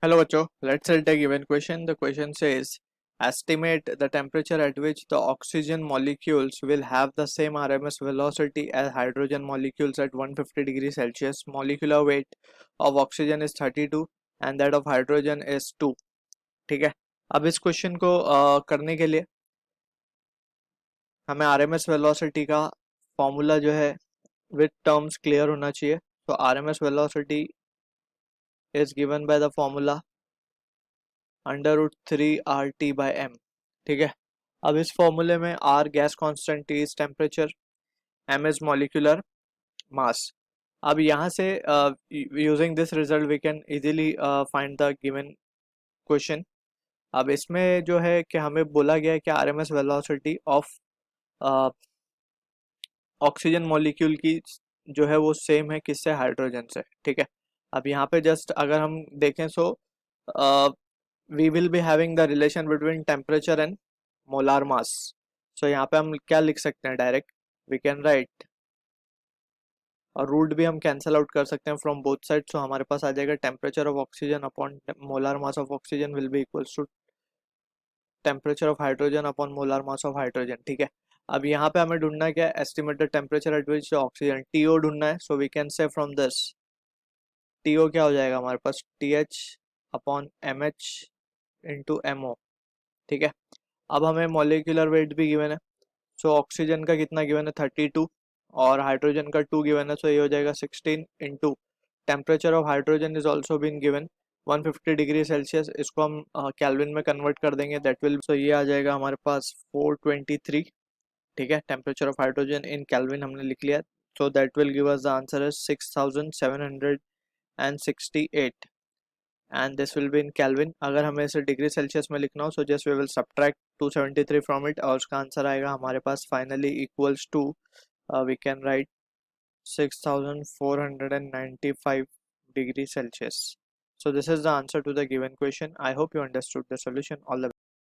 Hello, Bacho. Let's take a given question. The question says, estimate the temperature at which the oxygen molecules will have the same RMS velocity as hydrogen molecules at 150 degrees Celsius. Molecular weight of oxygen is 32 and that of hydrogen is 2. ठीक है. अब इस question को करने के लिए हमें RMS velocity का फॉर्मूला जो है विथ टर्म्स क्लियर होना चाहिए. तो RMS velocity is given by the formula √3 RT/m. ठीक है. अब इस फॉर्मूले में R gas constant, T is temperature, M is molecular mass. अब यहाँ से using this result we can easily find the given question. अब इसमें जो है कि हमें बोला गया है कि RMS velocity of oxygen molecule की जो है वो सेम है किससे, हाइड्रोजन से. ठीक है. अब यहाँ पे जस्ट अगर हम देखें सो we will be having the relation between temperature and molar mass. So यहाँ पे हम क्या लिख सकते हैं डायरेक्ट, we can write, और रूट भी हम कैंसल आउट कर सकते हैं फ्रॉम बोथ साइड. सो हमारे पास आ जाएगा temperature of oxygen upon molar mass of oxygen will be equals to temperature of hydrogen upon molar mass of hydrogen. ठीक है. अब यहाँ पे हमें ढूंढना है क्या, estimated temperature at which oxygen, T O ढूंढना है. So we can say from this T O क्या हो जाएगा हमारे पास, T H upon M H into M O. ठीक है. अब हमें मॉलिक्यूलर वेट भी गिवन है. सो ऑक्सीजन का कितना गिवन है, 32, और हाइड्रोजन का 2 गिवन है. सो ये हो जाएगा 16 into temperature of hydrogen is also been given 150 degree Celsius. इसको हम केल्विन में कन्वर्ट कर देंगे, दैट विल, सो ये आ जाएगा हमारे पास 423. ठीक है. Temperature of hydrogen in kelvin हमने लिख लिया. So that will give us the answer is 6768 and this will be in Kelvin. अगर हमें इसे डिग्री सेल्सियस में लिखना हो so just we will subtract 273 from it और उसका आंसर आएगा हमारे पास finally equals to, we can write 6495 degree Celsius. So this is the answer to the given question. I hope you understood the solution. All the